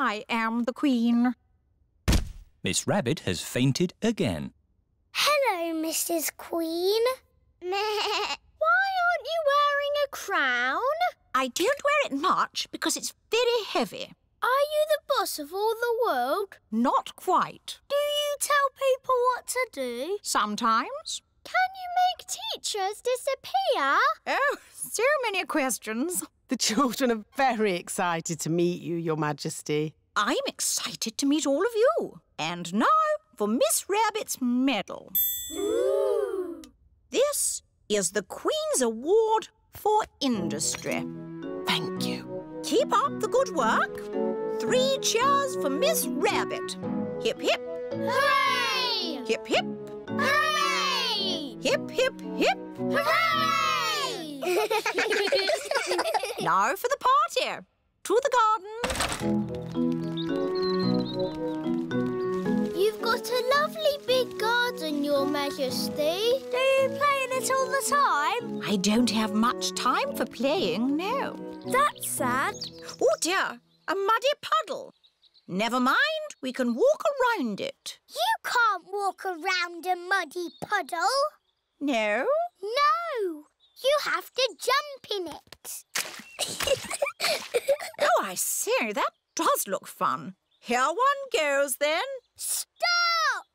I am the Queen. Miss Rabbit has fainted again. Hello, Mrs. Queen. Why aren't you wearing a crown? I don't wear it much because it's very heavy. Are you the boss of all the world? Not quite. Do you tell people what to do? Sometimes. Can you make teachers disappear? Oh, so many questions. The children are very excited to meet you, Your Majesty. I'm excited to meet all of you. And now for Miss Rabbit's medal. Ooh. This is the Queen's Award for Industry. Thank you. Keep up the good work. 3 cheers for Miss Rabbit. Hip, hip. Hooray! Hip, hip. Hooray! Hip, hip, hip. Hooray! Now for the party. To the garden. You've got a lovely big garden, Your Majesty. Do you play in it all the time? I don't have much time for playing, no. That's sad. Oh dear, a muddy puddle. Never mind, we can walk around it. You can't walk around a muddy puddle. No? No, you have to jump in it. Oh, I see, that does look fun. Here one goes then. Stop!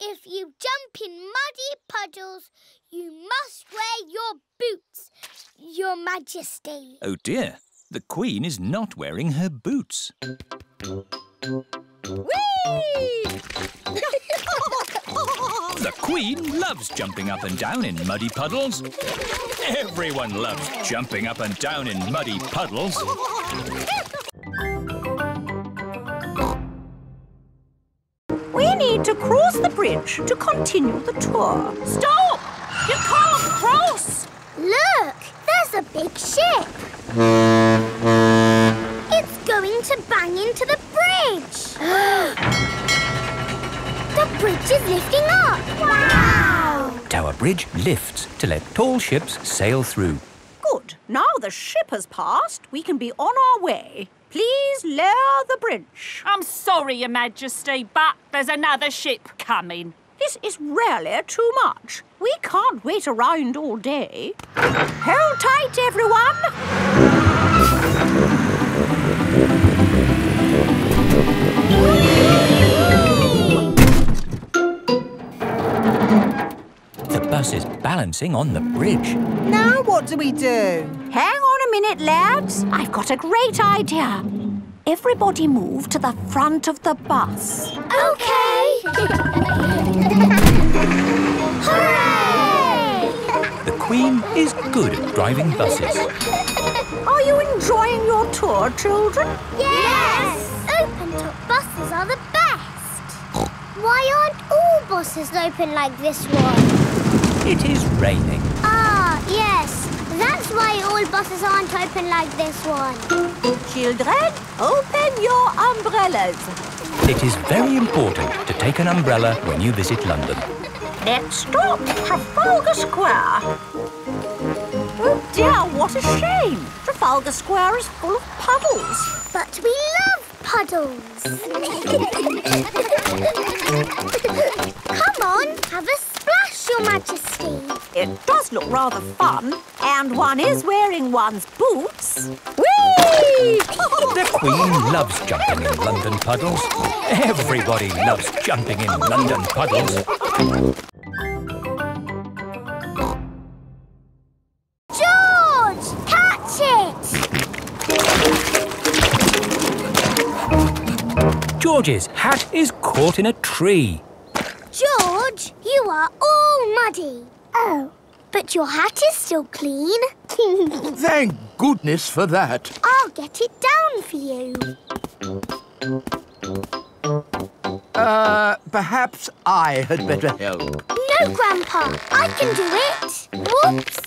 If you jump in muddy puddles, you must wear your boots, Your Majesty. Oh dear, the Queen is not wearing her boots. Whee! The Queen loves jumping up and down in muddy puddles. Everyone loves jumping up and down in muddy puddles. We need to cross the bridge to continue the tour. Stop! You can't cross! Look, there's a big ship. It's going to bang into the bridge. The bridge is lifting up. Wow! Tower Bridge lifts to let tall ships sail through. Good. Now the ship has passed, we can be on our way. Please lower the bridge. I'm sorry, Your Majesty, but there's another ship coming. This is really too much. We can't wait around all day. Hold tight, everyone. The bus is balancing on the bridge. Now what do we do? Hang on a minute, lads. I've got a great idea. Everybody move to the front of the bus. Okay. Hooray! The Queen is good at driving buses. Are you enjoying your tour, children? Yes! Open-top buses are the best. Why aren't all buses open like this one? It is raining. Ah, yes. That's why all buses aren't open like this one. Children, open your umbrellas. It is very important to take an umbrella when you visit London. Let's stop Trafalgar Square. Oh dear, what a shame. Trafalgar Square is full of puddles. But we love puddles. Come on, have a splash, Your Majesty. It does look rather fun, and one is wearing one's boots. Whee! The Queen loves jumping in London puddles. Everybody loves jumping in London puddles. George, catch it! George's hat is caught in a tree. George, you are all muddy. Oh, but your hat is still clean. Thank goodness for that. I'll get it down for you. Perhaps I had better help. No, Grandpa, I can do it. Whoops.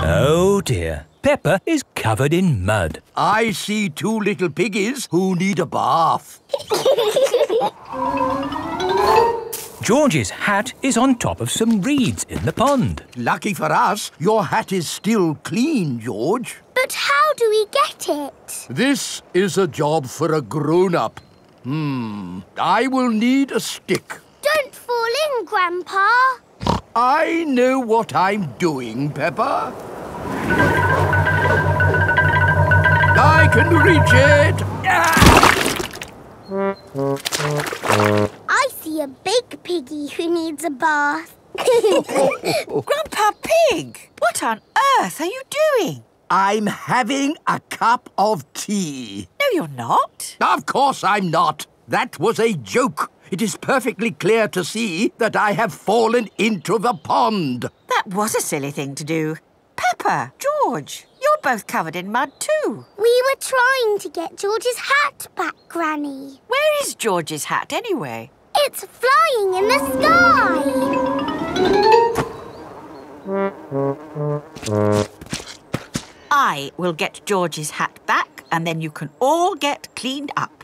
Oh dear, Peppa is covered in mud. I see 2 little piggies who need a bath. George's hat is on top of some reeds in the pond. Lucky for us, your hat is still clean, George. But how do we get it? This is a job for a grown-up. I will need a stick. Don't fall in, Grandpa. I know what I'm doing, Peppa. I can reach it. I see a big piggy who needs a bath. Grandpa Pig, what on earth are you doing? I'm having a cup of tea. No, you're not. Of course I'm not. That was a joke. It is perfectly clear to see that I have fallen into the pond. That was a silly thing to do. Peppa, George, you're both covered in mud too. We were trying to get George's hat back, Granny. Where is George's hat anyway? It's flying in the sky. I will get George's hat back and then you can all get cleaned up.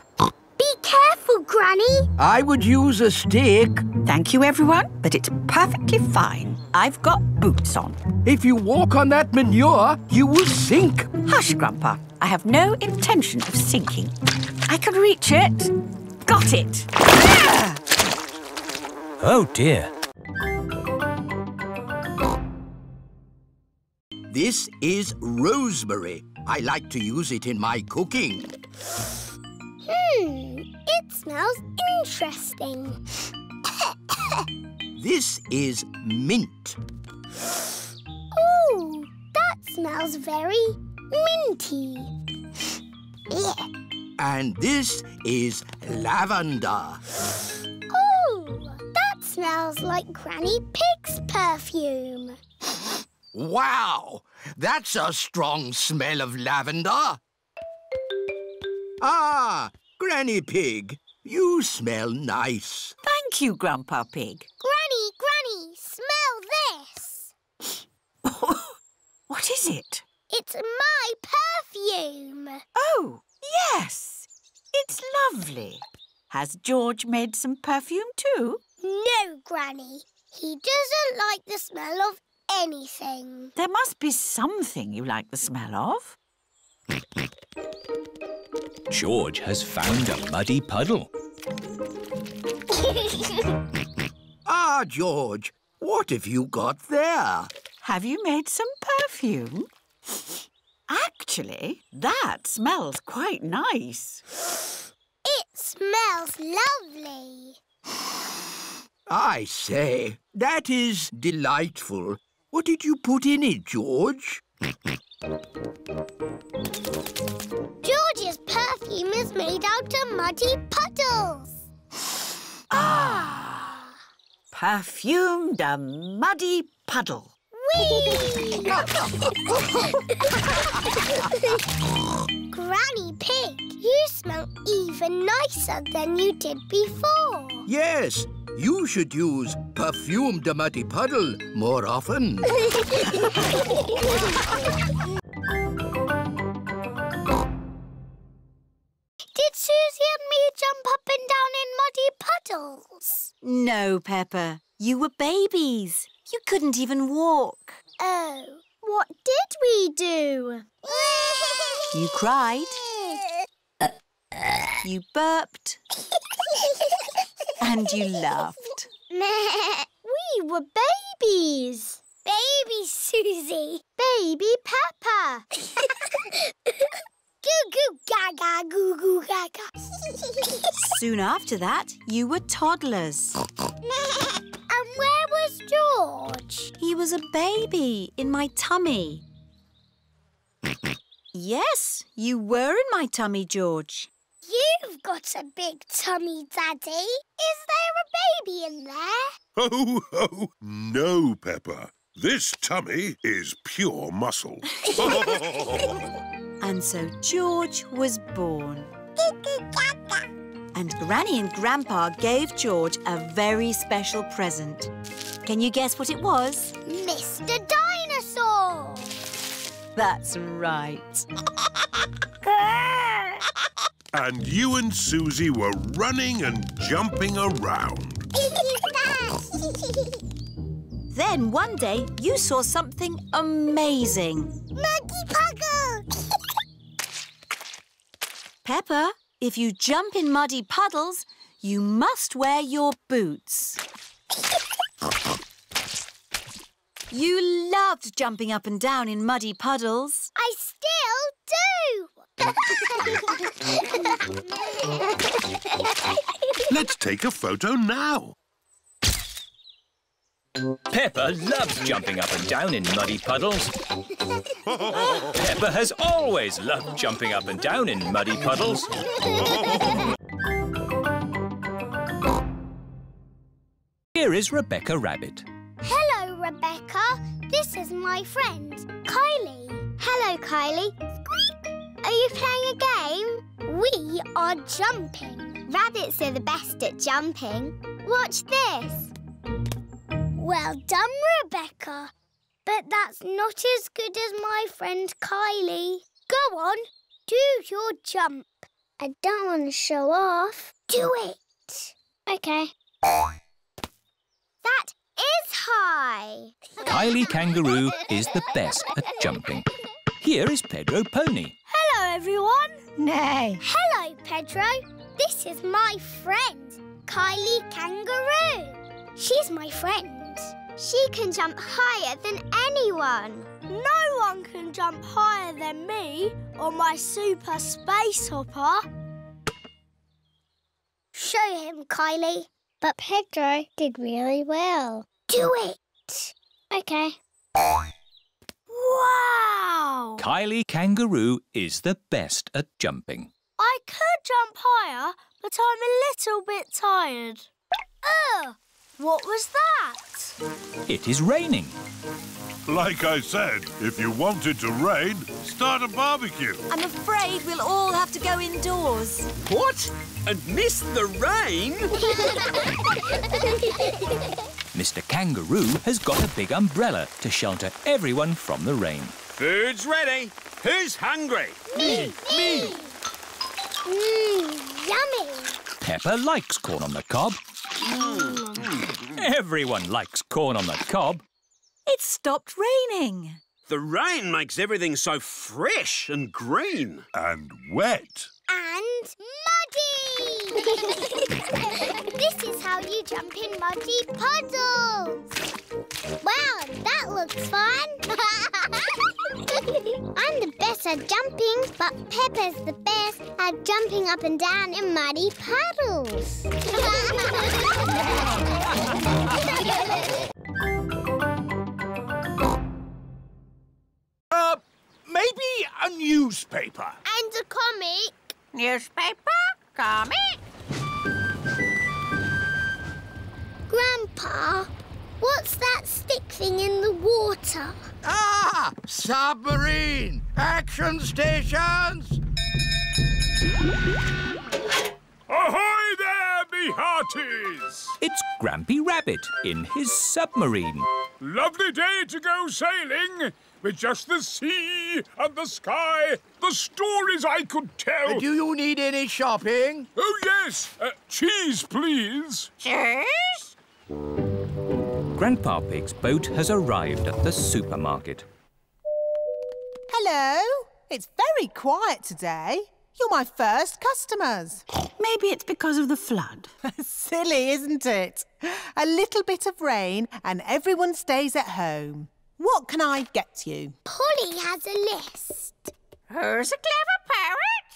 Be careful, Granny. I would use a stick. Thank you, everyone, but it's perfectly fine. I've got boots on. If you walk on that manure, you will sink. Hush, Grandpa. I have no intention of sinking. I can reach it. Got it. Ah! Oh, dear. This is rosemary. I like to use it in my cooking. It smells interesting. This is mint. Ooh, that smells very minty. And this is lavender. Ooh, that smells like Granny Pig's perfume. Wow! That's a strong smell of lavender. Ah, Granny Pig, you smell nice. Thank you, Grandpa Pig. Granny, smell this. What is it? It's my perfume. Oh, yes. It's lovely. Has George made some perfume too? No, Granny. He doesn't like the smell of anything. There must be something you like the smell of. George has found a muddy puddle. Ah, George, what have you got there? Have you made some perfume? Actually, that smells quite nice. It smells lovely. I say, that is delightful. What did you put in it, George? George's perfume is made out of muddy puddles. Perfumed a muddy puddle. Whee! Granny Pig, you smell even nicer than you did before. Yes, you should use perfumed muddy puddle more often. Did Susie and me jump up and down in muddy puddles? No, Peppa. You were babies. You couldn't even walk. Oh, what did we do? You cried. You burped. And you laughed. We were babies. Baby Susie. Baby Peppa. Goo goo gaga, goo goo gaga. Soon after that, you were toddlers. And where was George? He was a baby in my tummy. Yes, you were in my tummy, George. You've got a big tummy, Daddy. Is there a baby in there? Ho, ho! No, Peppa. This tummy is pure muscle. And so George was born. And Granny and Grandpa gave George a very special present. Can you guess what it was? Mr. Dinosaur. That's right. And you and Susie were running and jumping around. Then one day you saw something amazing. Muddy puddle! Peppa, if you jump in muddy puddles, you must wear your boots. You loved jumping up and down in muddy puddles. I still do! Let's take a photo now. Peppa loves jumping up and down in muddy puddles. Peppa has always loved jumping up and down in muddy puddles. Here is Rebecca Rabbit. Hello, Rebecca. This is my friend, Kylie. Hello, Kylie. Squeak! Are you playing a game? We are jumping. Rabbits are the best at jumping. Watch this. Well done, Rebecca. But that's not as good as my friend Kylie. Go on, do your jump. I don't want to show off. Do it. OK. That is high. Kylie Kangaroo is the best at jumping. Here is Pedro Pony. Hello, everyone. Nay. Hello, Pedro. This is my friend, Kylie Kangaroo. She's my friend. She can jump higher than anyone. No one can jump higher than me or my super space hopper. Show him, Kylie. But Pedro did really well. Do it. OK. Wow! Kylie Kangaroo is the best at jumping. I could jump higher, but I'm a little bit tired. Ugh! What was that? It is raining. Like I said, if you want it to rain, start a barbecue. I'm afraid we'll all have to go indoors. What? And miss the rain? Mr. Kangaroo has got a big umbrella to shelter everyone from the rain. Food's ready. Who's hungry? Me! Yummy! Peppa likes corn on the cob. Everyone likes corn on the cob. It stopped raining. The rain makes everything so fresh and green. And wet. And muddy! This is how you jump in muddy puddles. Wow, that looks fun. I'm the best at jumping, but Peppa's the best at jumping up and down in muddy puddles. Maybe a newspaper. And a comic. Newspaper, comic. Grandpa, what's that stick thing in the water? Ah! Submarine! Action stations! Ahoy there, me hearties! It's Grampy Rabbit in his submarine. Lovely day to go sailing, with just the sea and the sky, the stories I could tell. Do you need any shopping? Oh, yes. Cheese, please. Cheese? Grandpa Pig's boat has arrived at the supermarket. Hello. It's very quiet today. You're my first customers. Maybe it's because of the flood. Silly, isn't it? A little bit of rain and everyone stays at home. What can I get you? Polly has a list. Who's a clever parrot?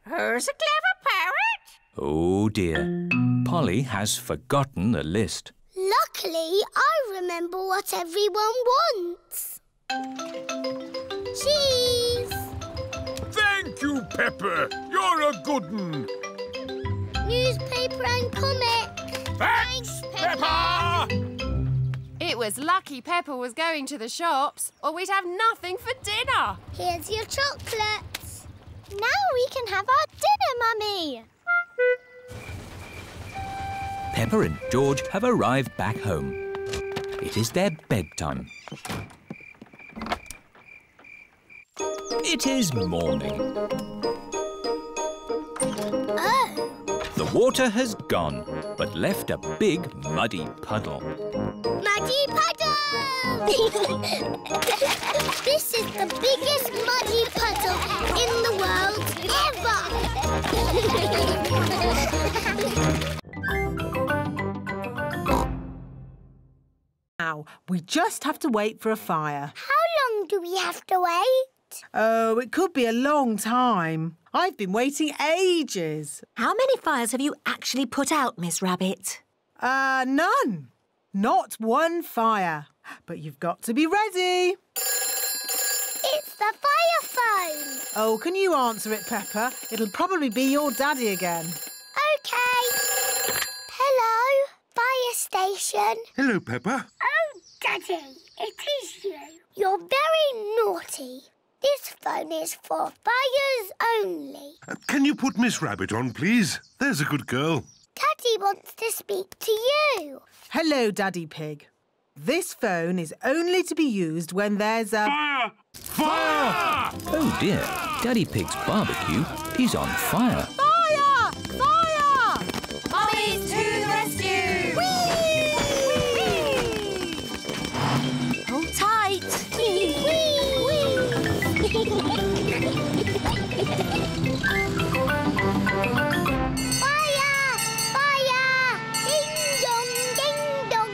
Who's a clever parrot? Oh dear, Polly has forgotten the list. Luckily, I remember what everyone wants. Cheese! Thank you, Pepper. You're a good un. Newspaper and comic. Thanks, Pepper! It was lucky Peppa was going to the shops, or we'd have nothing for dinner. Here's your chocolates. Now we can have our dinner, Mummy. Peppa and George have arrived back home. It is their bedtime. It is morning. Oh. The water has gone, but left a big muddy puddle. Muddy puddle! This is the biggest muddy puddle in the world ever! Now, we just have to wait for a fire. How long do we have to wait? Oh, it could be a long time. I've been waiting ages. How many fires have you actually put out, Miss Rabbit? None. Not one fire. But you've got to be ready. It's the fire phone. Oh, can you answer it, Peppa? It'll probably be your daddy again. OK. Hello, fire station. Hello, Peppa. Oh, Daddy, it is you. You're very naughty. This phone is for fires only. Can you put Miss Rabbit on, please? There's a good girl. Daddy wants to speak to you. Hello, Daddy Pig. This phone is only to be used when there's a... Fire! Fire! Oh dear, Daddy Pig's barbecue is on fire. Fire! Fire! Mummies to the rescue! Whee! Hold tight. Fire! Fire! Ding dong, ding dong.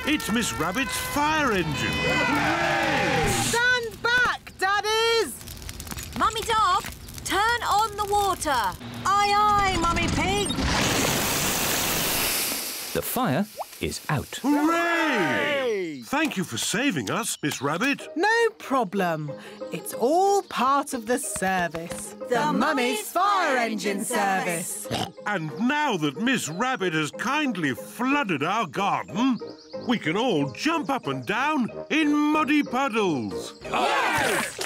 It's Miss Rabbit's fire engine. Stand back, Daddies! Mummy Dog, turn on the water. Aye, aye, Mummy Pig. The fire is out. Hooray! Thank you for saving us, Miss Rabbit. No problem. It's all part of the service. The Mummy's Fire Engine Service. And now that Miss Rabbit has kindly flooded our garden, we can all jump up and down in muddy puddles. Yes!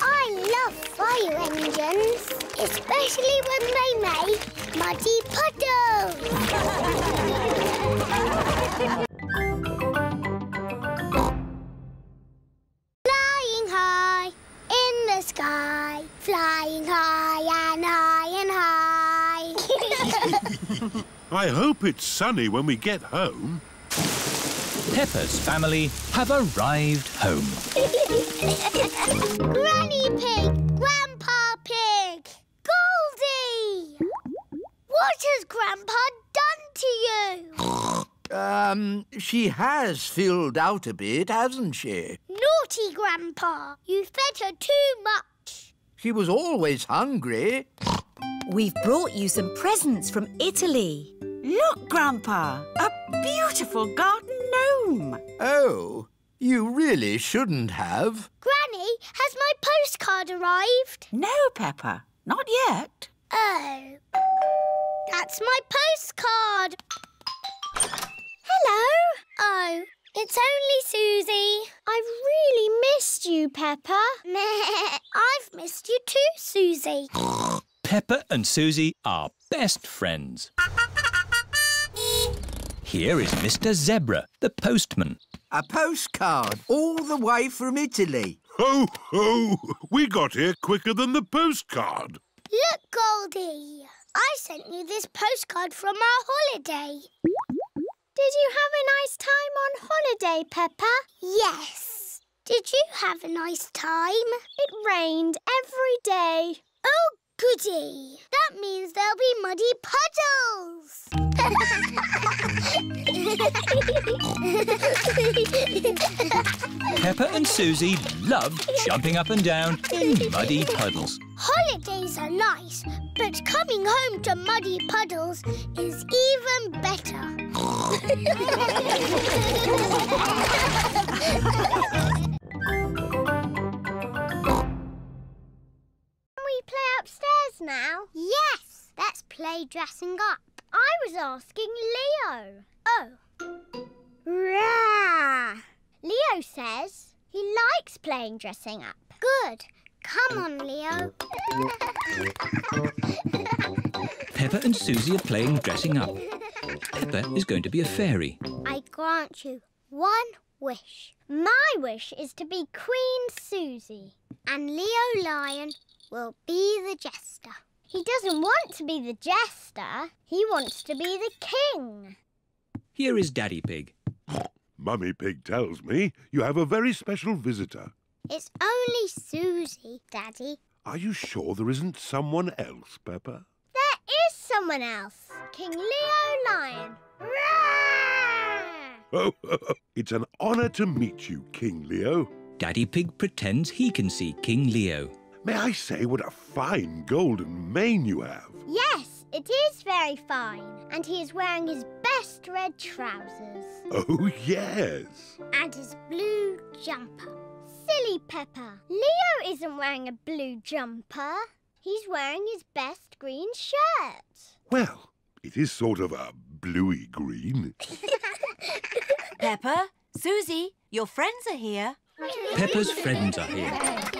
I love fire engines, especially when they make muddy puddles. Flying high in the sky, flying high and high and high. I hope it's sunny when we get home. Peppa's family have arrived home. Granny Pig, Grandpa Pig, Goldie! What has Grandpa done to you? She has filled out a bit, hasn't she? Naughty Grandpa, you fed her too much. She was always hungry. We've brought you some presents from Italy. Look, Grandpa, a beautiful garden gnome. Oh, you really shouldn't have. Granny, has my postcard arrived? No, Peppa, not yet. Oh, that's my postcard. Hello. Oh, it's only Susie. I've really missed you, Peppa. I've missed you too, Susie. Peppa and Susie are best friends. Here is Mr. Zebra, the postman. A postcard all the way from Italy. Ho, ho! We got here quicker than the postcard. Look, Goldie. I sent you this postcard from our holiday. Did you have a nice time on holiday, Peppa? Yes. Did you have a nice time? It rained every day. Oh, goody. That means there'll be muddy puddles. Peppa and Susie love jumping up and down in muddy puddles. Holidays are nice, but coming home to muddy puddles is even better. Can we play upstairs now? Yes, let's play dressing up. I was asking Leo. Oh. Rah! Leo says he likes playing dressing up. Good. Come on, Leo. Peppa and Susie are playing dressing up. Peppa is going to be a fairy. I grant you one wish. My wish is to be Queen Susie, and Leo Lion will be the jester. He doesn't want to be the jester. He wants to be the king. Here is Daddy Pig. Mummy Pig tells me you have a very special visitor. It's only Susie, Daddy. Are you sure there isn't someone else, Peppa? There is someone else. King Leo Lion. Oh, it's an honour to meet you, King Leo. Daddy Pig pretends he can see King Leo. May I say what a fine golden mane you have? Yes, it is very fine. And he is wearing his best red trousers. Oh, yes. And his blue jumper. Silly Peppa. Leo isn't wearing a blue jumper. He's wearing his best green shirt. Well, it is sort of a bluey green. Peppa, Susie, your friends are here. Peppa's friends are here.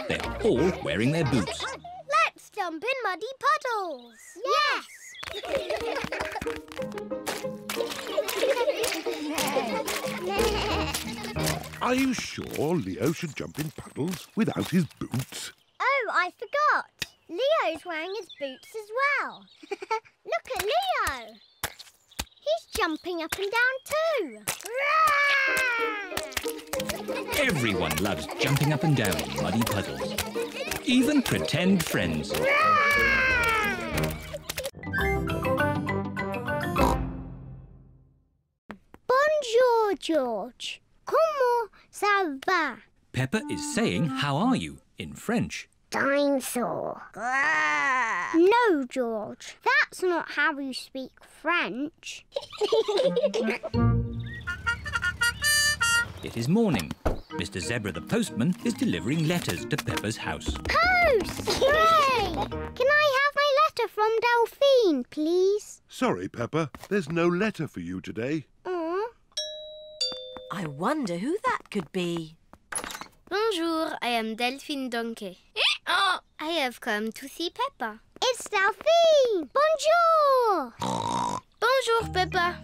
They're all wearing their boots. Let's jump in muddy puddles. Yes. Are you sure Leo should jump in puddles without his boots? Oh, I forgot. Leo's wearing his boots as well. Look at Leo. He's jumping up and down too. Everyone loves jumping up and down in muddy puddles. Even pretend friends. Bonjour, George. Comment ça va? Peppa is saying, "How are you?" in French. Dinosaur. No, George. That's not how you speak French. It is morning. Mr. Zebra the postman is delivering letters to Peppa's house. Post! Hooray! Can I have my letter from Delphine, please? Sorry, Peppa. There's no letter for you today. I wonder who that could be. Bonjour, I am Delphine Donkey. I have come to see Peppa. It's Delphine! Bonjour! Bonjour, Peppa.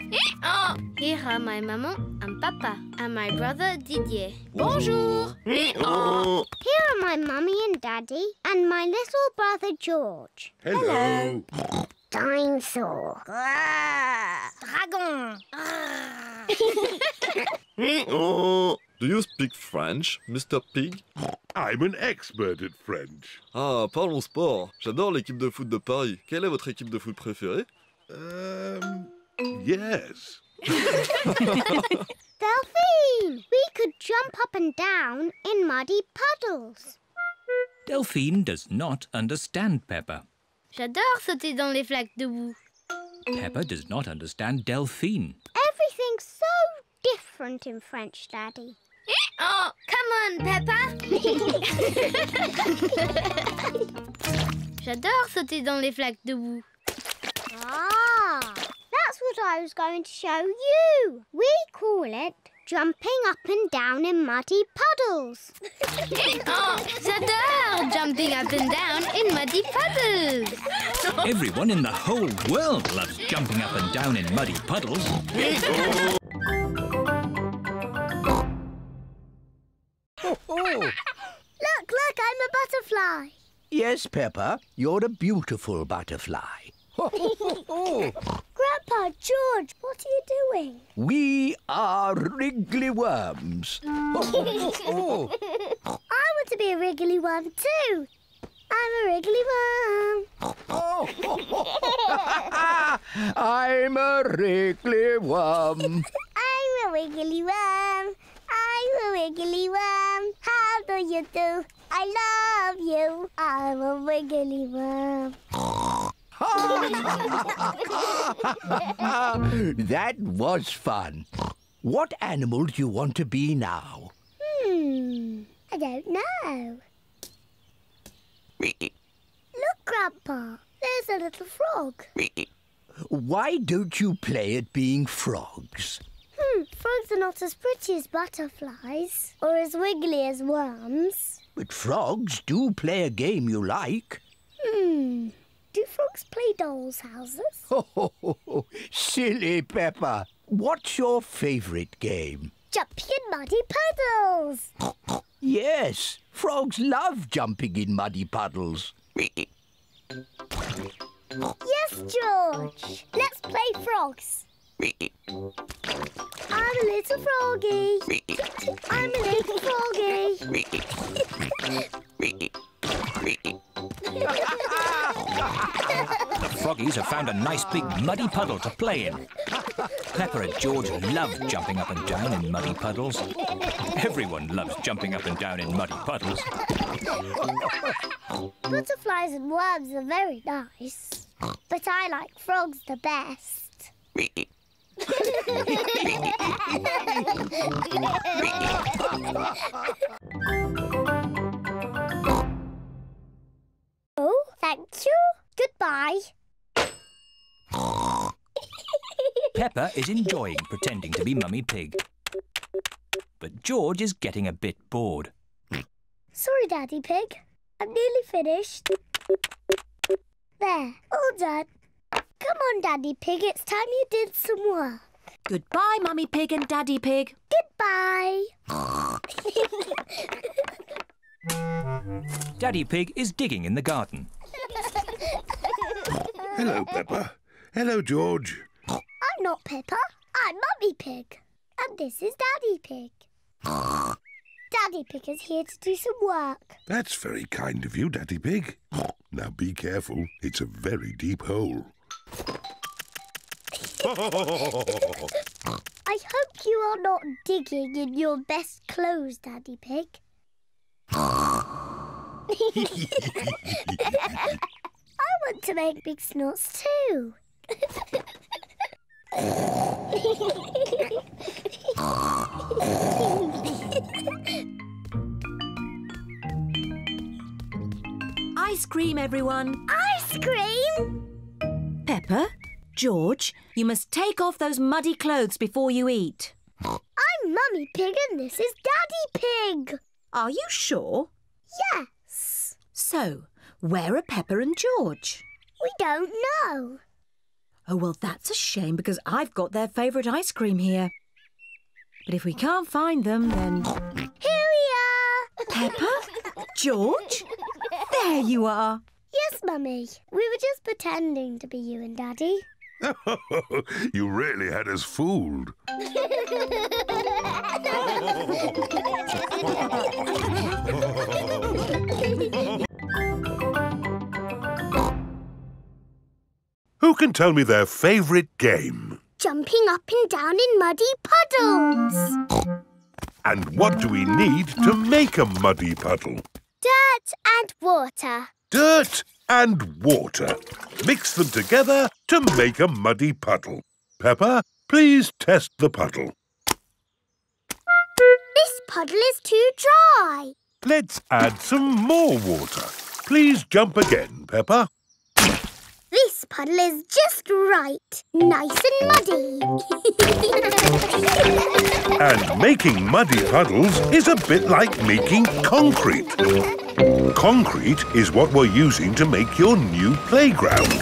Here are my maman and papa and my brother Didier. Bonjour! Here are my mummy and daddy and my little brother George. Hello. Dinosaur. Dragon. Do you speak French, Mr. Pig? I'm an expert at French. Ah, parlons sport. J'adore l'équipe de foot de Paris. Quelle est votre équipe de foot préférée? Yes. Delphine, we could jump up and down in muddy puddles. Delphine does not understand Peppa. J'adore sauter dans les flaques de boue. Peppa does not understand Delphine. Everything's so different in French, Daddy. Come on, Peppa. J'adore sauter dans les flaques de boue. That's what I was going to show you. We call it jumping up and down in muddy puddles. J'adore jumping up and down in muddy puddles. Everyone in the whole world loves jumping up and down in muddy puddles. Look, I'm a butterfly. Yes, Peppa, you're a beautiful butterfly. Grandpa, George, what are you doing? We are wriggly worms. I want to be a wriggly worm too. I'm a wriggly worm. I'm a wriggly worm. I'm a wiggly worm. I'm a wiggly worm. How do you do? I love you. I'm a wiggly worm. That was fun. What animal do you want to be now? I don't know. Look, Grandpa. There's a little frog. Why don't you play at being frogs? Frogs are not as pretty as butterflies or as wiggly as worms. But frogs do play a game you like. Do frogs play dolls' houses? Silly Peppa. What's your favourite game? Jumping in muddy puddles. Yes, frogs love jumping in muddy puddles. Yes, George. Let's play frogs. I'm a little froggy. I'm a little froggy. The froggies have found a nice big muddy puddle to play in. Peppa and George love jumping up and down in muddy puddles. Everyone loves jumping up and down in muddy puddles. Butterflies and worms are very nice, but I like frogs the best. Oh, thank you. Goodbye. Peppa is enjoying pretending to be Mummy Pig. But George is getting a bit bored. Sorry, Daddy Pig. I'm nearly finished. There, all done. Come on, Daddy Pig, it's time you did some work. Goodbye, Mummy Pig and Daddy Pig. Goodbye. Daddy Pig is digging in the garden. Hello, Peppa. Hello, George. I'm not Peppa, I'm Mummy Pig. And this is Daddy Pig. Daddy Pig is here to do some work. That's very kind of you, Daddy Pig. Now be careful, it's a very deep hole. I hope you are not digging in your best clothes, Daddy Pig. I want to make big snorts too. Ice cream, everyone. Ice cream? Peppa, George, you must take off those muddy clothes before you eat. I'm Mummy Pig and this is Daddy Pig. Are you sure? Yes. So, where are Peppa and George? We don't know. Oh, well, that's a shame because I've got their favourite ice cream here. But if we can't find them, then... Here we are! Peppa? George? There you are. Yes, Mummy. We were just pretending to be you and Daddy. You really had us fooled. Who can tell me their favourite game? Jumping up and down in muddy puddles. And what do we need to make a muddy puddle? Dirt and water. Dirt and water. Mix them together to make a muddy puddle. Peppa, please test the puddle. This puddle is too dry. Let's add some more water. Please jump again, Peppa. This puddle is just right. Nice and muddy. And making muddy puddles is a bit like making concrete. Concrete is what we're using to make your new playground.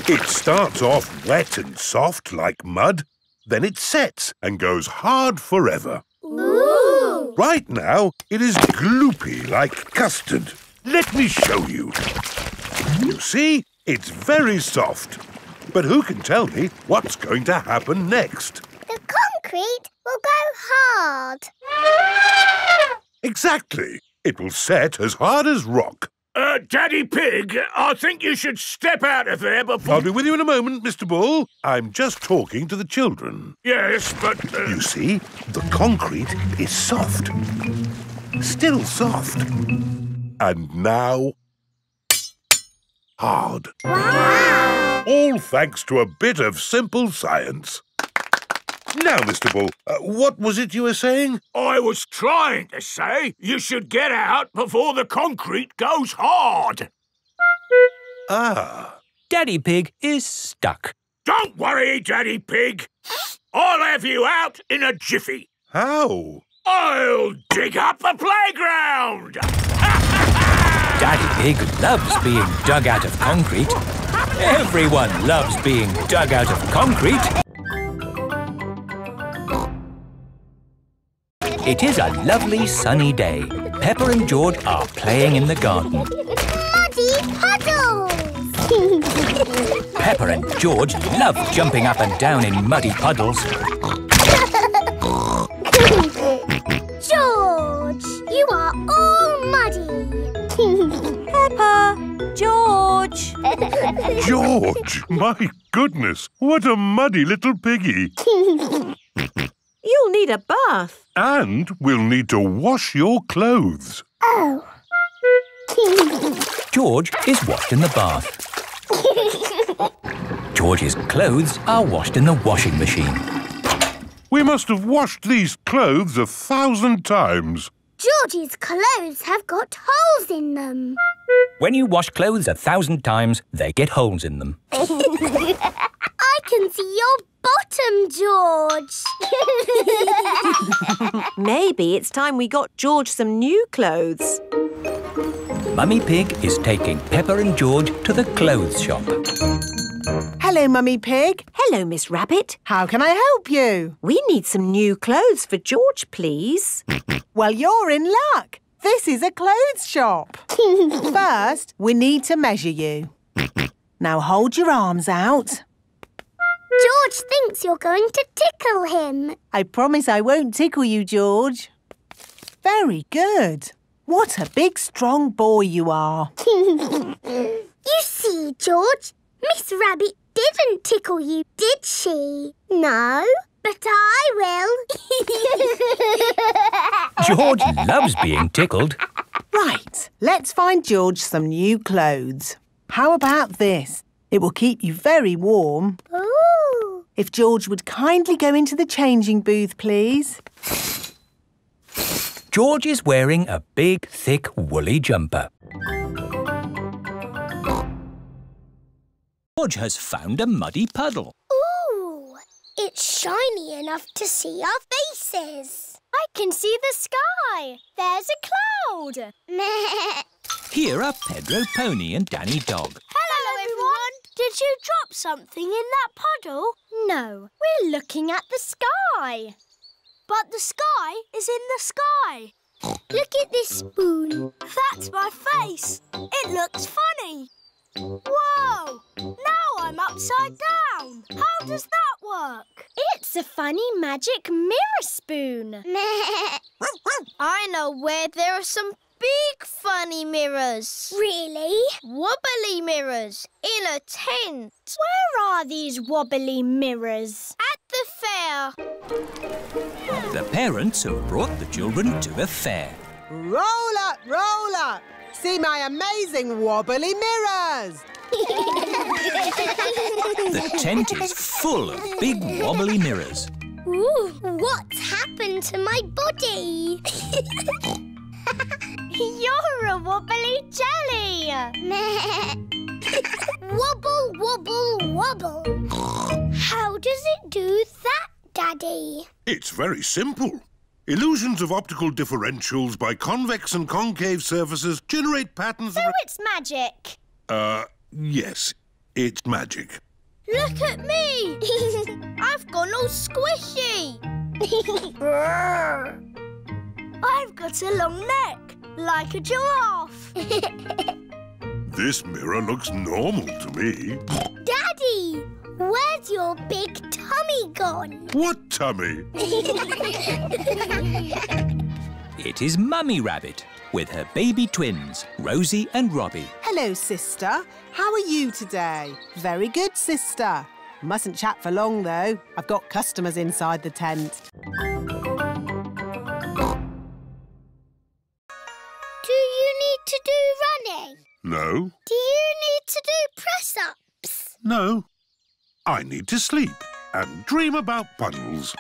It starts off wet and soft like mud, then it sets and goes hard forever. Ooh! Right now, it is gloopy like custard. Let me show you. You see, it's very soft. But who can tell me what's going to happen next? The concrete will go hard. Exactly. It will set as hard as rock. Daddy Pig, I think you should step out of there before... I'll be with you in a moment, Mr. Bull. I'm just talking to the children. Yes, but... You see, the concrete is soft. Still soft. And now... hard. Wow! All thanks to a bit of simple science. Now, Mr. Bull, what was it you were saying? I was trying to say you should get out before the concrete goes hard. Ah. Daddy Pig is stuck. Don't worry, Daddy Pig. I'll have you out in a jiffy. How? I'll dig up the playground. Daddy Pig loves being dug out of concrete. Everyone loves being dug out of concrete. It is a lovely sunny day. Peppa and George are playing in the garden. Muddy puddles! Peppa and George love jumping up and down in muddy puddles. George, you are all muddy. Peppa, George. George, my goodness, what a muddy little piggy. You'll need a bath. And we'll need to wash your clothes. Oh. George is washed in the bath. George's clothes are washed in the washing machine. We must have washed these clothes 1,000 times. George's clothes have got holes in them. When you wash clothes 1,000 times, they get holes in them. I can see your bottom, George. Maybe it's time we got George some new clothes. Mummy Pig is taking Peppa and George to the clothes shop. Hello, Mummy Pig. Hello, Miss Rabbit. How can I help you? We need some new clothes for George, please. Well, you're in luck. This is a clothes shop. First, we need to measure you. Now hold your arms out. George thinks you're going to tickle him. I promise I won't tickle you, George. Very good. What a big, strong boy you are. You see, George, Miss Rabbit didn't tickle you, did she? No, but I will. George loves being tickled. Right, let's find George some new clothes. How about this? It will keep you very warm. Ooh. If George would kindly go into the changing booth, please. George is wearing a big, thick, woolly jumper. George has found a muddy puddle. Ooh, it's shiny enough to see our faces. I can see the sky. There's a cloud. Here are Pedro Pony and Danny Dog. Hello, everyone. Did you drop something in that puddle? No, we're looking at the sky. But the sky is in the sky. Look at this spoon. That's my face. It looks funny. Whoa! Now I'm upside down. How does that work? It's a funny magic mirror spoon. I know where there are some big funny mirrors. Really? Wobbly mirrors in a tent. Where are these wobbly mirrors? At the fair. The parents have brought the children to the fair. Roll up, roll up. See my amazing wobbly mirrors. The tent is full of big wobbly mirrors. Ooh, what's happened to my body? You're a wobbly jelly. Wobble, wobble, wobble. How does it do that, Daddy? It's very simple. Illusions of optical differentials by convex and concave surfaces generate patterns... So it's magic? Yes, it's magic. Look at me! I've gone all squishy. I've got a long neck, like a giraffe. This mirror looks normal to me. Daddy, where's your big tummy gone? What tummy? It is Mummy Rabbit with her baby twins, Rosie and Robbie. Hello, sister. How are you today? Very good, sister. Mustn't chat for long, though. I've got customers inside the tent. Do you need to do running? No. Do you need to do press-ups? No. I need to sleep and dream about puddles.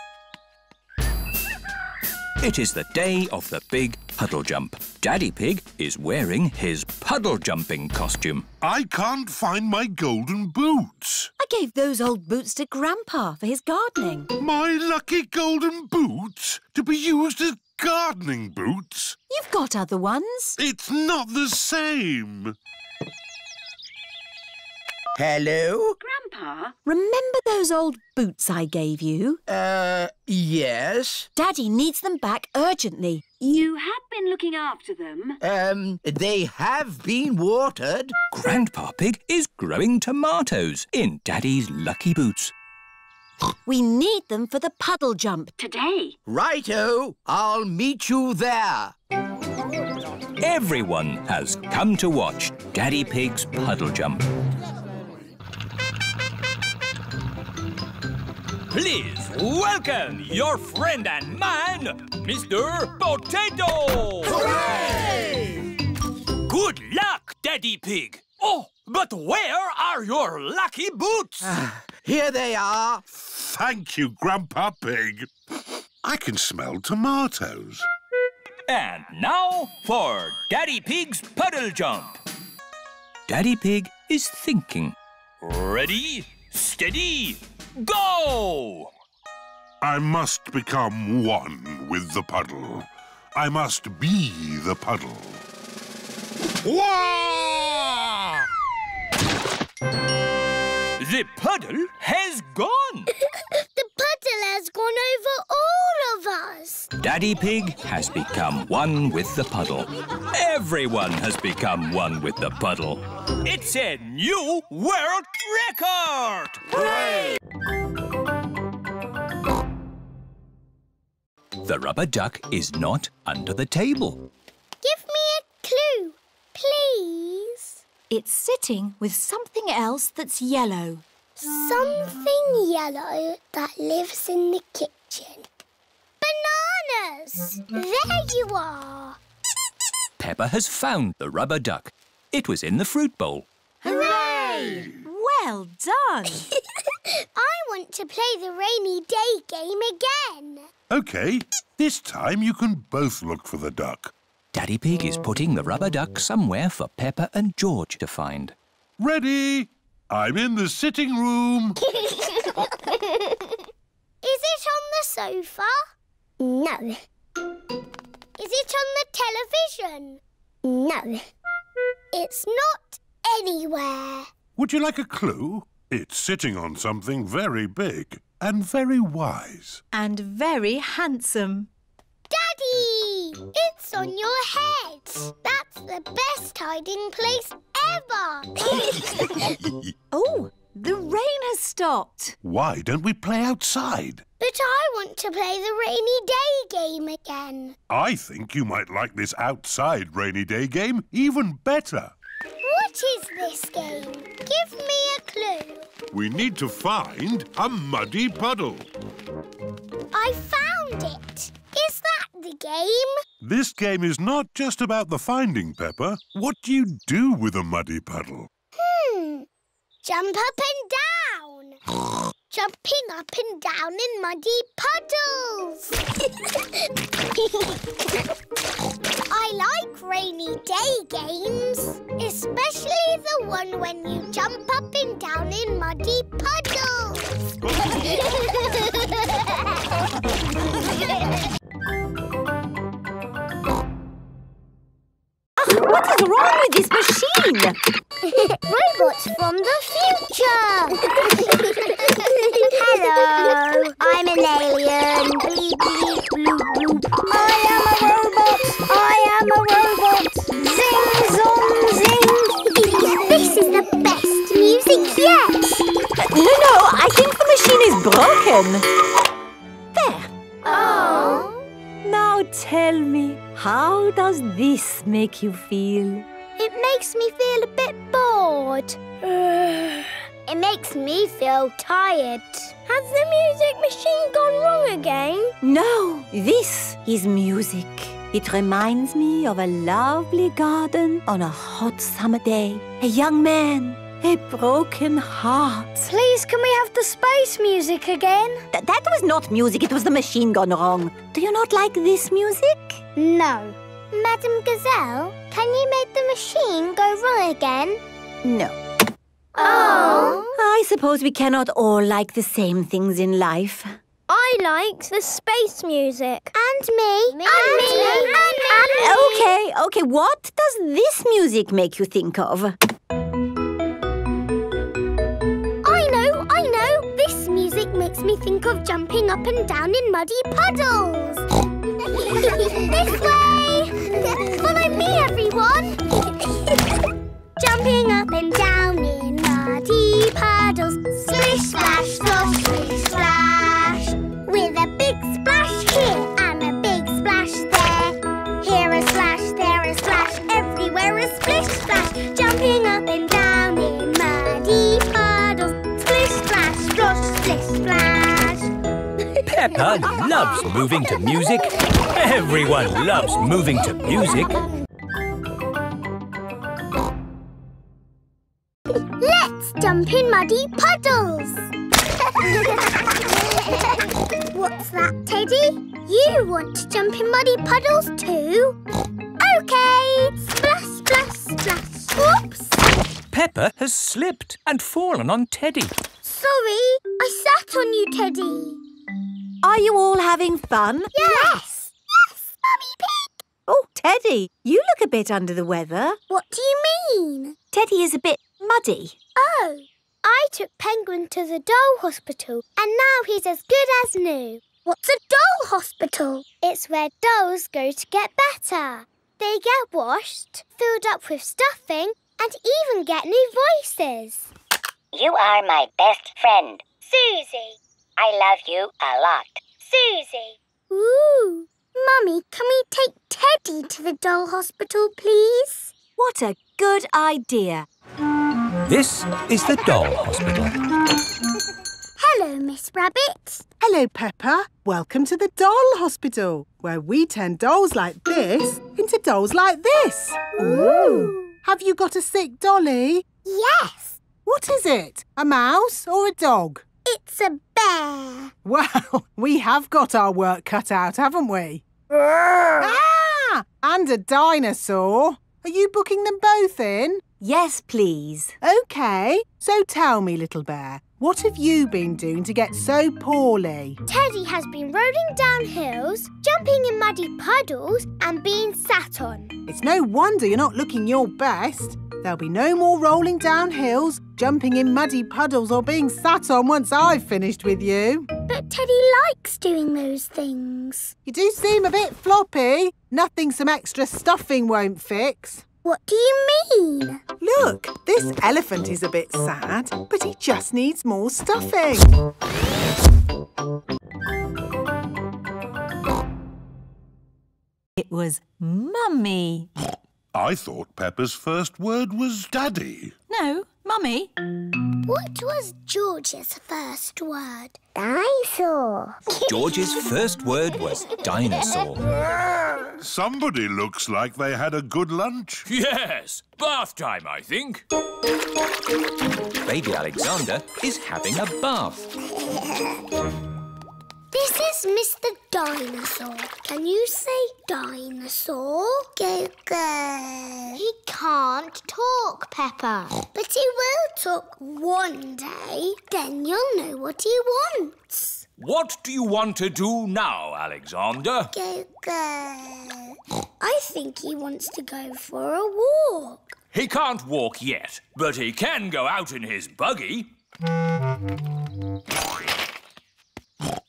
It is the day of the big puddle jump. Daddy Pig is wearing his puddle jumping costume. I can't find my golden boots. I gave those old boots to Grandpa for his gardening. My lucky golden boots to be used as gardening boots? You've got other ones. It's not the same. Hello? Grandpa? Remember those old boots I gave you? Yes? Daddy needs them back urgently. You have been looking after them. They have been watered. Grandpa Pig is growing tomatoes in Daddy's lucky boots. We need them for the puddle jump. Today. Righto, I'll meet you there. Everyone has come to watch Daddy Pig's puddle jump. Please welcome your friend and mine, Mr. Potato! Hooray! Good luck, Daddy Pig. Oh, but where are your lucky boots? Here they are. Thank you, Grandpa Pig. I can smell tomatoes. And now for Daddy Pig's puddle jump. Daddy Pig is thinking. Ready, steady, go! I must become one with the puddle. I must be the puddle. Wah! The puddle has gone. The puddle has gone over all of us. Daddy Pig has become one with the puddle. Everyone has become one with the puddle. It's a new world record! Hooray! The rubber duck is not under the table. Give me a clue, please. It's sitting with something else that's yellow. Something yellow that lives in the kitchen. Bananas! There you are. Peppa has found the rubber duck. It was in the fruit bowl. Hooray! Well done. I want to play the rainy day game again. OK, this time you can both look for the duck. Daddy Pig is putting the rubber duck somewhere for Peppa and George to find. Ready? I'm in the sitting room. Is it on the sofa? No. Is it on the television? No. It's not anywhere. Would you like a clue? It's sitting on something very big and very wise. And very handsome. Daddy! It's on your head. That's the best hiding place ever. Oh, the rain has stopped. Why don't we play outside? But I want to play the rainy day game again. I think you might like this outside rainy day game even better. What is this game? Give me a clue. We need to find a muddy puddle. I found it. Is that the game? This game is not just about the finding, Peppa. What do you do with a muddy puddle? Jump up and down. Jumping up and down in muddy puddles. I like rainy day games, especially the one when you jump up and down in muddy puddles. What is wrong with this machine? Robots from the future. Hello, I'm an alien. Bleep, bleep, bloop, bloop. I am a robot. I am a robot. Zing, zong, zing. This is the best music yet. No, I think the machine is broken. There. Oh. Now tell me, how does this make you feel? It makes me feel a bit bored. It makes me feel tired. Has the music machine gone wrong again? No, this is music. It reminds me of a lovely garden on a hot summer day. A young man, a broken heart. Please, can we have the space music again? That was not music, it was the machine gone wrong. Do you not like this music? No. Madam Gazelle, can you make the machine go wrong again? No. Oh. I suppose we cannot all like the same things in life. I like the space music. And me. And me. Okay, what does this music make you think of? I know. This music makes me think of jumping up and down in muddy puddles. This way! Follow me, everyone! Jumping up and down in muddy puddles. Splish, splash, slosh, splish, splash. With a big splash here and a big splash there. Here a splash, there a splash, everywhere a splish, splash. Jumping up and down in muddy puddles. Splish, splash, slosh, splish, splash. Peppa loves moving to music. Everyone loves moving to music. Let's jump in muddy puddles. What's that, Teddy? You want to jump in muddy puddles too? OK. Splash, splash, splash. Whoops. Peppa has slipped and fallen on Teddy. Sorry, I sat on you, Teddy. Are you all having fun? Yes. Yes, Mummy Pig. Oh, Teddy, you look a bit under the weather. What do you mean? Teddy is a bit muddy. Oh, I took Penguin to the doll hospital and now he's as good as new. What's a doll hospital? It's where dolls go to get better. They get washed, filled up with stuffing and even get new voices. You are my best friend. Susie. I love you a lot. Susie. Ooh. Mummy, can we take Teddy to the doll hospital, please? What a good idea. This is the doll hospital. Hello, Miss Rabbit. Hello, Peppa. Welcome to the doll hospital, where we turn dolls like this into dolls like this. Ooh. Have you got a sick dolly? Yes. What is it? A mouse or a dog? It's a bear. Well, we have got our work cut out, haven't we? Ah! And a dinosaur. Are you booking them both in? Yes, please. OK. So tell me, little bear, what have you been doing to get so poorly? Teddy has been rolling down hills, jumping in muddy puddles and being sat on. It's no wonder you're not looking your best. There'll be no more rolling down hills, jumping in muddy puddles or being sat on once I've finished with you. But Teddy likes doing those things. You do seem a bit floppy. Nothing some extra stuffing won't fix. What do you mean? Look, this elephant is a bit sad, but he just needs more stuffing. It was Mummy. I thought Peppa's first word was Daddy. No, Mummy. What was George's first word? Dinosaur. George's first word was dinosaur. Somebody looks like they had a good lunch. Yes, bath time, I think. Baby Alexander is having a bath. This is Mr. Dinosaur. Can you say dinosaur? Go, go. He can't talk, Peppa. But he will talk one day. Then you'll know what he wants. What do you want to do now, Alexander? Go, go. I think he wants to go for a walk. He can't walk yet, but he can go out in his buggy.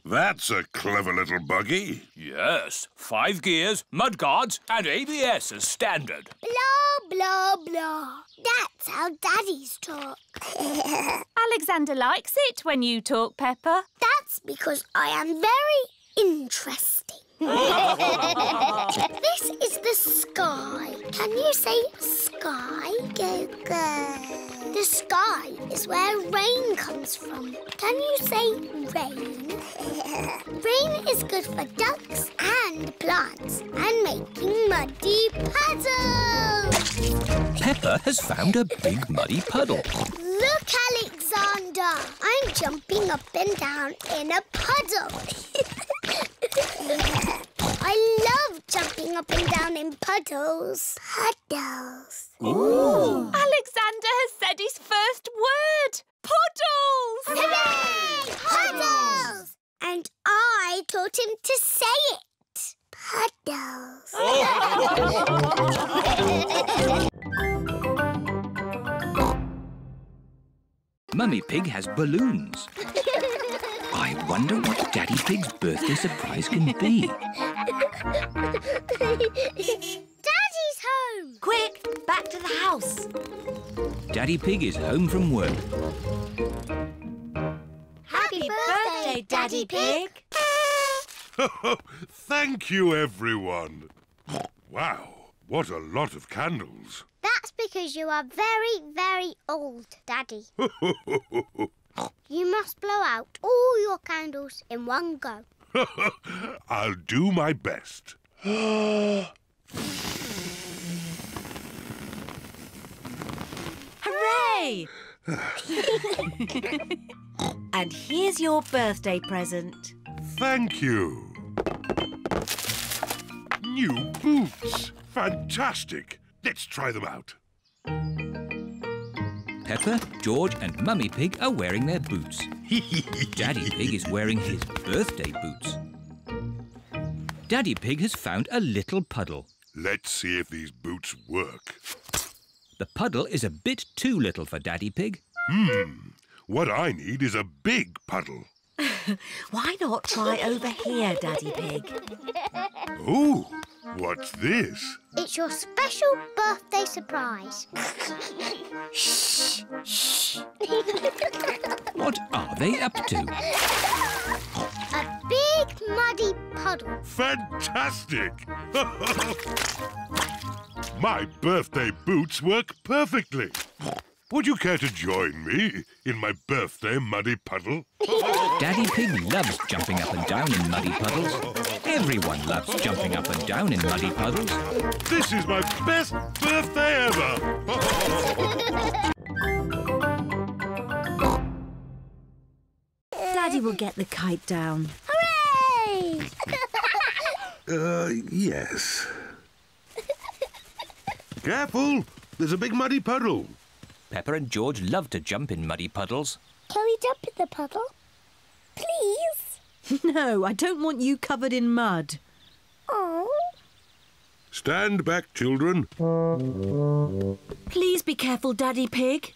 That's a clever little buggy. Yes, 5 gears, mudguards and ABS as standard. Blah, blah, blah. That's how daddies talk. Alexander likes it when you talk, Peppa. That's because I am very interesting. This is the sky. Can you say sky? Go, go. The sky is where rain comes from. Can you say rain? Rain is good for ducks and plants and making muddy puddles. Peppa has found a big muddy puddle. Look, Alexander. I'm jumping up and down in a puddle. I love jumping up and down in puddles. Puddles. Ooh. Alexander has said his first word. Puddles! Hooray! Puddles! And I taught him to say it. Puddles. Mummy Pig has balloons. I wonder what Daddy Pig's birthday surprise can be. Daddy's home! Quick, back to the house. Daddy Pig is home from work. Happy birthday, Daddy Pig! Thank you, everyone. Wow, what a lot of candles. That's because you are very, very old, Daddy. You must blow out all your candles in one go. I'll do my best. Hooray! And here's your birthday present. Thank you. New boots. Fantastic. Let's try them out. Peppa, George and Mummy Pig are wearing their boots. Daddy Pig is wearing his birthday boots. Daddy Pig has found a little puddle. Let's see if these boots work. The puddle is a bit too little for Daddy Pig. What I need is a big puddle. Why not try over here, Daddy Pig? Ooh, what's this? It's your special birthday surprise. Shh, shh. What are they up to? A big muddy puddle. Fantastic! My birthday boots work perfectly. Would you care to join me in my birthday muddy puddle? Daddy Pig loves jumping up and down in muddy puddles. Everyone loves jumping up and down in muddy puddles. This is my best birthday ever! Daddy will get the kite down. Hooray! Yes. Careful! There's a big muddy puddle. Peppa and George love to jump in muddy puddles. Can we jump in the puddle? Please? No, I don't want you covered in mud. Oh. Stand back, children. Please be careful, Daddy Pig.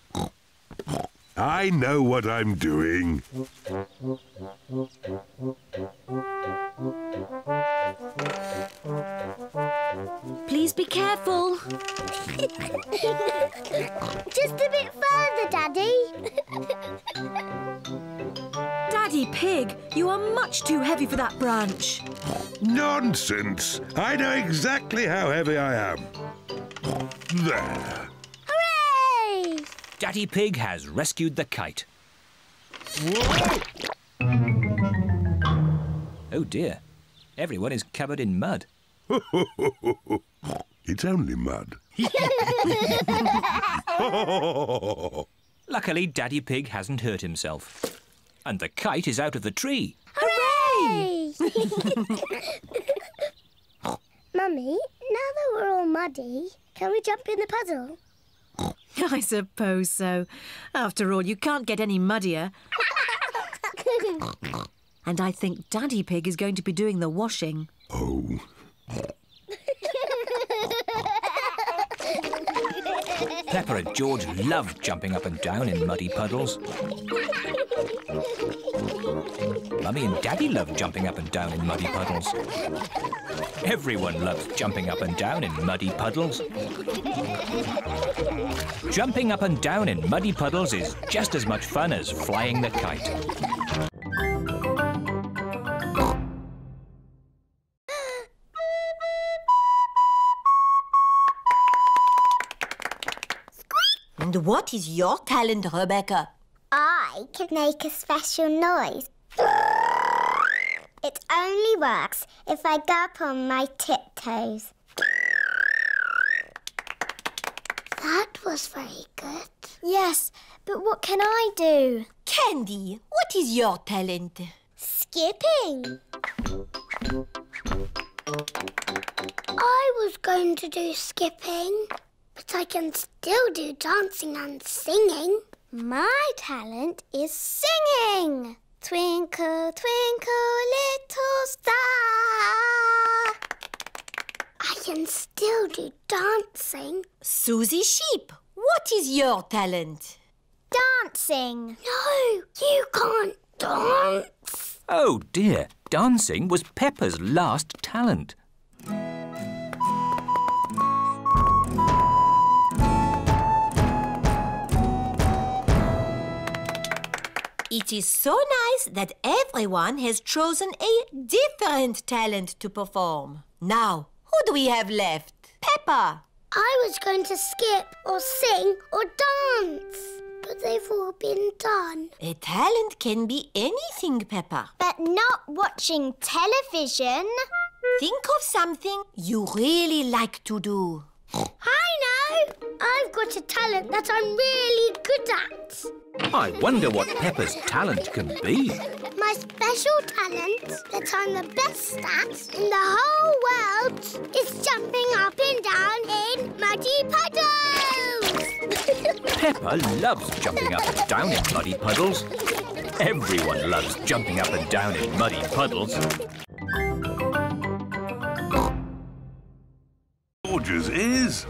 I know what I'm doing. Please be careful. Just a bit further, Daddy. Daddy Pig, you are much too heavy for that branch. Nonsense! I know exactly how heavy I am. There. Hooray! Daddy Pig has rescued the kite. Whoa! Oh dear, everyone is covered in mud. It's only mud. Luckily, Daddy Pig hasn't hurt himself. And the kite is out of the tree. Hooray! Mummy, now that we're all muddy, can we jump in the puddle? I suppose so. After all, you can't get any muddier. And I think Daddy Pig is going to be doing the washing. Oh. Peppa and George love jumping up and down in muddy puddles. Mummy and Daddy love jumping up and down in muddy puddles. Everyone loves jumping up and down in muddy puddles. Jumping up and down in muddy puddles is just as much fun as flying the kite. And what is your talent, Rebecca? I can make a special noise. It only works if I go up on my tiptoes. That was very good. Yes, but what can I do? Candy, what is your talent? Skipping. I was going to do skipping, but I can still do dancing and singing. My talent is singing. Twinkle, twinkle, little star. I can still do dancing. Susie Sheep, what is your talent? Dancing. No, you can't dance. Oh dear, dancing was Peppa's last talent. It is so nice that everyone has chosen a different talent to perform. Now, who do we have left? Peppa. I was going to skip or sing or dance, but they've all been done. A talent can be anything, Peppa. But not watching television. Think of something you really like to do. I know! I've got a talent that I'm really good at. I wonder what Peppa's talent can be. My special talent that I'm the best at in the whole world is jumping up and down in muddy puddles. Peppa loves jumping up and down in muddy puddles. Everyone loves jumping up and down in muddy puddles. George's is...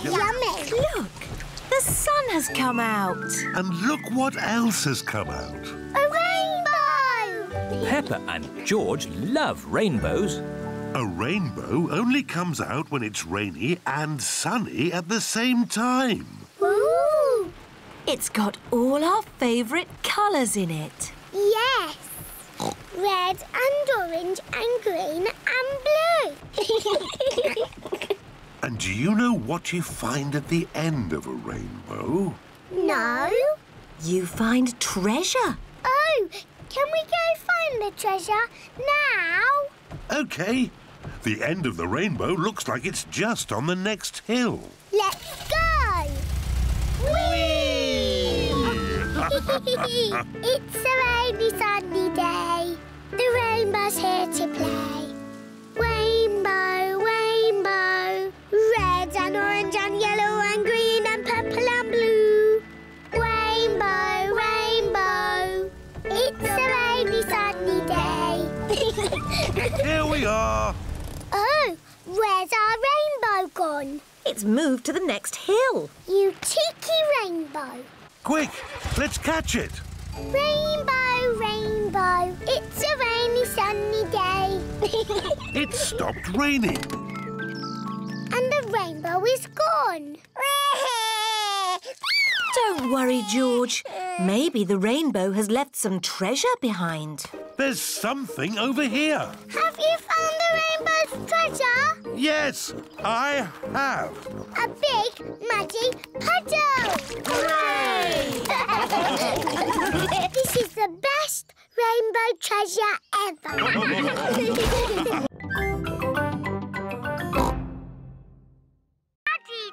Yummy. Look, the sun has come out. And look what else has come out. A rainbow! Peppa and George love rainbows. A rainbow only comes out when it's rainy and sunny at the same time. Ooh! It's got all our favourite colours in it. Yes. Red and orange and green and blue. And do you know what you find at the end of a rainbow? No. You find treasure. Oh, can we go find the treasure now? OK. The end of the rainbow looks like it's just on the next hill. Let's go! Whee! It's a rainy, sunny day. The rainbow's here to play. Rainbow, rainbow, red and orange and yellow and green and purple and blue. Rainbow, rainbow, it's a rainy, sunny day. Here we are. Oh, where's our rainbow gone? It's moved to the next hill. You cheeky rainbow. Quick, let's catch it. Rainbow, rainbow, it's a rainy, sunny day. It stopped raining. And the rainbow is gone. Don't worry, George. Maybe the rainbow has left some treasure behind. There's something over here. Have you found the rainbow's treasure? Yes, I have. A big, muddy puddle! Hooray! This is the best rainbow treasure ever.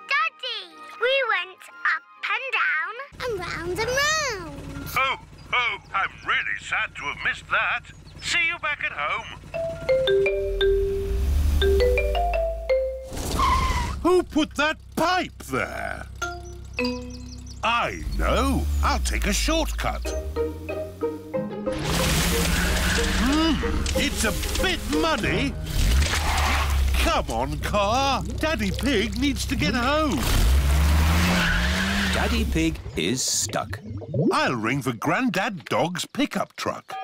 Daddy, we went up and down and round and round. Oh, I'm really sad to have missed that. See you back at home. Who put that pipe there? I know. I'll take a shortcut. It's a bit muddy. Come on, car. Daddy Pig needs to get home. Daddy Pig is stuck. I'll ring for Grandad Dog's pickup truck.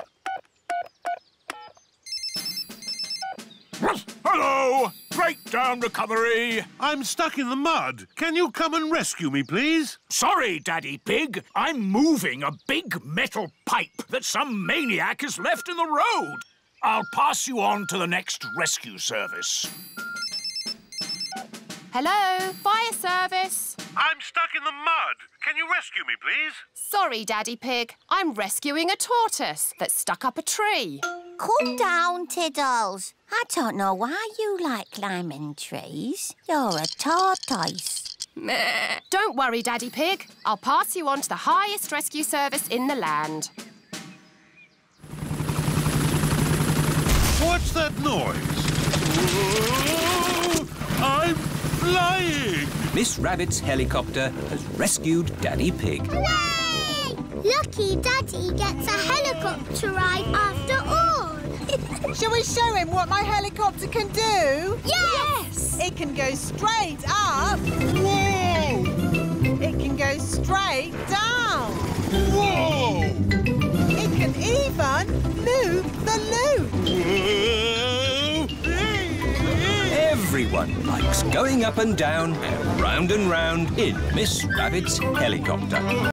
Hello! Breakdown recovery! I'm stuck in the mud. Can you come and rescue me, please? Sorry, Daddy Pig. I'm moving a big metal pipe that some maniac has left in the road. I'll pass you on to the next rescue service. Hello, fire service. I'm stuck in the mud. Can you rescue me, please? Sorry, Daddy Pig. I'm rescuing a tortoise that's stuck up a tree. Calm down, Tiddles. I don't know why you like climbing trees. You're a tortoise. Meh. Don't worry, Daddy Pig. I'll pass you on to the highest rescue service in the land. What's that noise? Whoa! I'm flying! Miss Rabbit's helicopter has rescued Daddy Pig. Hooray! Lucky Daddy gets a helicopter ride after all. Shall we show him what my helicopter can do? Yes! It can go straight up. Whoa! It can go straight down. Whoa! It can even move the loop. Everyone Everyone likes going up and down and round in Miss Rabbit's helicopter.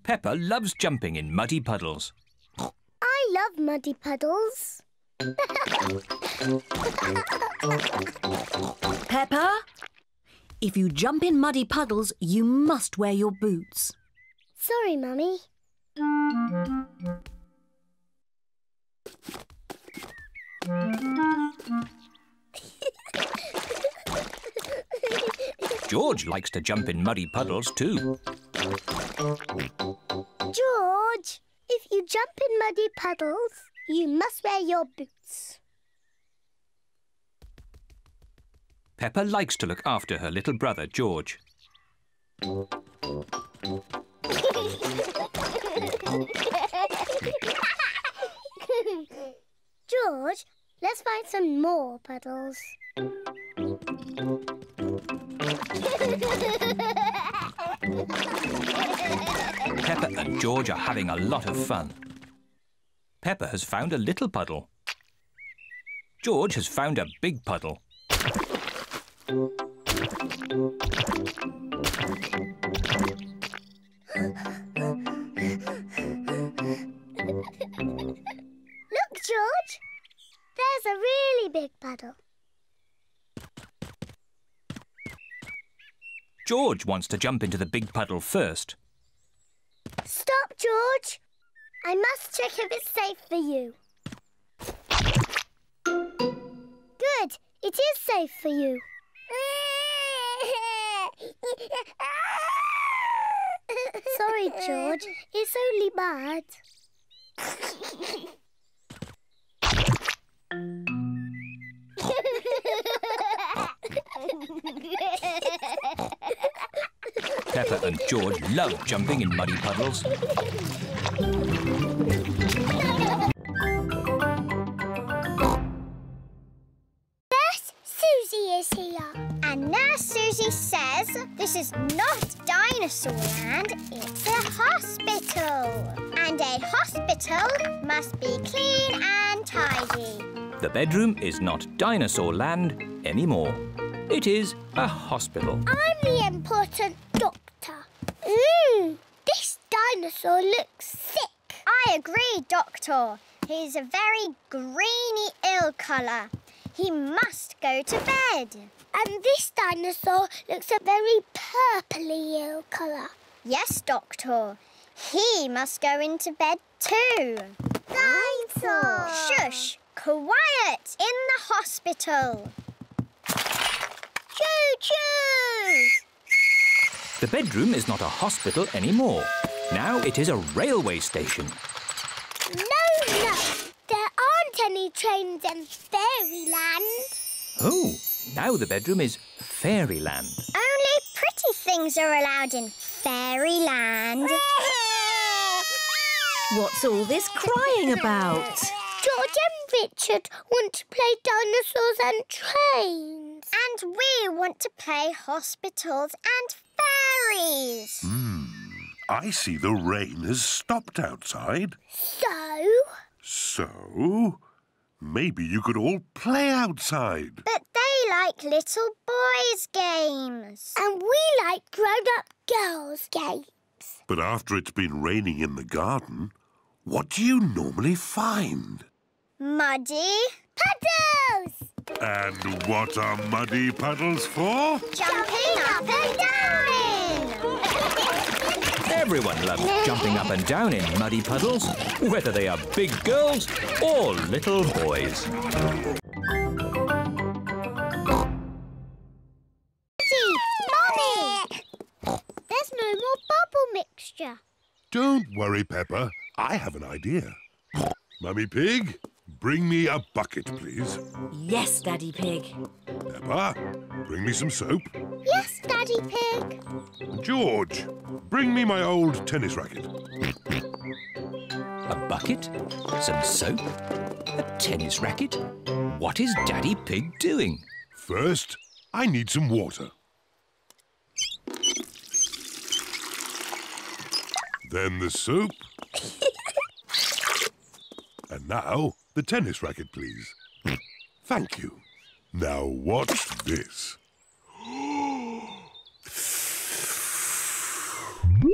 Peppa loves jumping in muddy puddles. I love muddy puddles. Peppa, if you jump in muddy puddles, you must wear your boots. Sorry, Mummy. George likes to jump in muddy puddles too. George, if you jump in muddy puddles, you must wear your boots. Peppa likes to look after her little brother, George. George, let's find some more puddles. Peppa and George are having a lot of fun. Peppa has found a little puddle. George has found a big puddle. Look, George. There's a really big puddle. George wants to jump into the big puddle first. Stop, George. I must check if it's safe for you. Good. It is safe for you. Sorry, George. It's only bad. Peppa and George love jumping in muddy puddles. Nurse Susie is here. And Nurse Susie says this is not dinosaur land, it's a hospital. And a hospital must be clean and tidy. The bedroom is not dinosaur land anymore. It is a hospital. I'm the important doctor. This dinosaur looks sick. I agree, Doctor. He's a very greeny, ill colour. He must go to bed. And this dinosaur looks a very purpley ill colour. Yes, Doctor. He must go into bed too. Dinosaur! Shush! Quiet in the hospital. Choo-choo! The bedroom is not a hospital anymore. Now it is a railway station. No. There aren't any trains in Fairyland. Oh, now the bedroom is Fairyland. Only pretty things are allowed in Fairyland. What's all this crying about? George and Richard want to play dinosaurs and trains. And we want to play hospitals and fairies. I see the rain has stopped outside. So? Maybe you could all play outside. But they like little boys' games. And we like grown-up girls' games. But after it's been raining in the garden, what do you normally find? Muddy puddles! And what are muddy puddles for? Jumping up and down in! Everyone loves jumping up and down in muddy puddles, whether they are big girls or little boys. Mommy! There's no more bubble mixture. Don't worry, Peppa. I have an idea. Mummy Pig, bring me a bucket, please. Yes, Daddy Pig. Peppa, bring me some soap. Yes, Daddy Pig. George, bring me my old tennis racket. A bucket? Some soap? A tennis racket? What is Daddy Pig doing? First, I need some water. Then the soap. And now, the tennis racket, please. Thank you. Now watch this.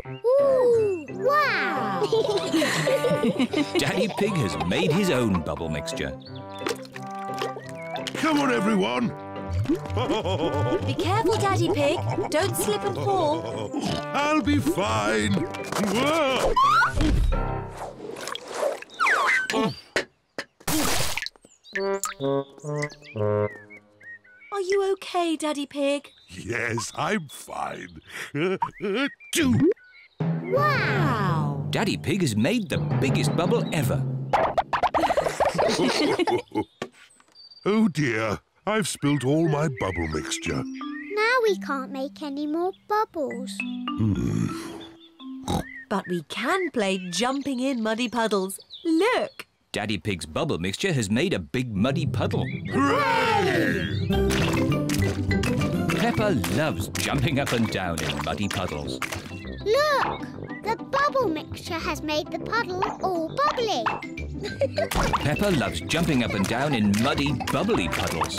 Ooh, wow! Daddy Pig has made his own bubble mixture. Come on, everyone. Be careful, Daddy Pig. Don't slip and fall. I'll be fine. Whoa. Are you okay, Daddy Pig? Yes, I'm fine. Wow! Daddy Pig has made the biggest bubble ever. Oh dear, I've spilt all my bubble mixture. Now we can't make any more bubbles. But we can play jumping in muddy puddles. Look! Daddy Pig's bubble mixture has made a big muddy puddle. Hooray! Peppa loves jumping up and down in muddy puddles. Look! The bubble mixture has made the puddle all bubbly. Peppa loves jumping up and down in muddy, bubbly puddles.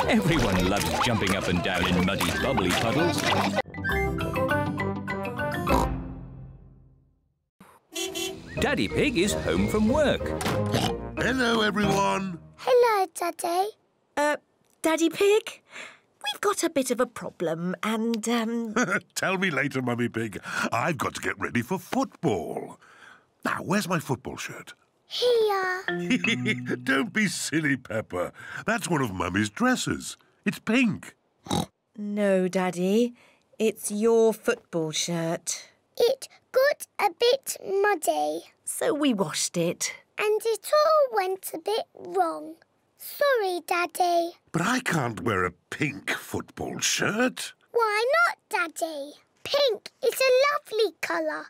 Everyone loves jumping up and down in muddy, bubbly puddles. Daddy Pig is home from work. Hello, everyone. Hello, Daddy. Daddy Pig? We've got a bit of a problem and, Tell me later, Mummy Pig. I've got to get ready for football. Now, where's my football shirt? Here. Don't be silly, Peppa. That's one of Mummy's dresses. It's pink. No, Daddy. It's your football shirt. It got a bit muddy. So we washed it. And it all went a bit wrong. Sorry, Daddy. But I can't wear a pink football shirt. Why not, Daddy? Pink is a lovely colour.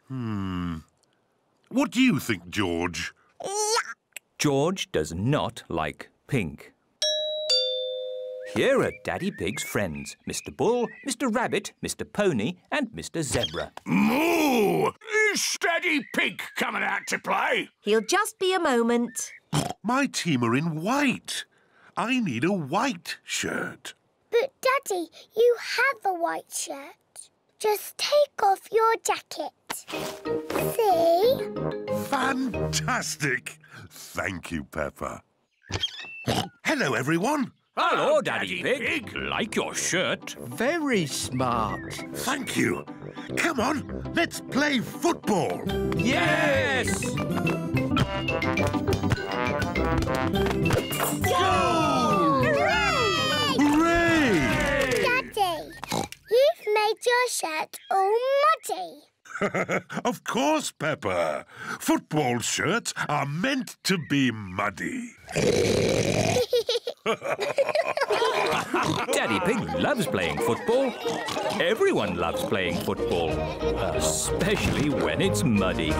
What do you think, George? Yuck! George does not like pink. Here are Daddy Pig's friends, Mr. Bull, Mr. Rabbit, Mr. Pony and Mr. Zebra. Moo! Is Daddy Pig coming out to play? He'll just be a moment. My team are in white. I need a white shirt. But, Daddy, you have a white shirt. Just take off your jacket. See? Fantastic. Thank you, Peppa. Hello, everyone. Hello, Daddy Pig. Like your shirt. Very smart. Thank you. Come on, let's play football. Yes! Go! Hooray! Hooray! Daddy, you've made your shirt all muddy. Of course, Peppa. Football shirts are meant to be muddy. Daddy Pig loves playing football. Everyone loves playing football, especially when it's muddy.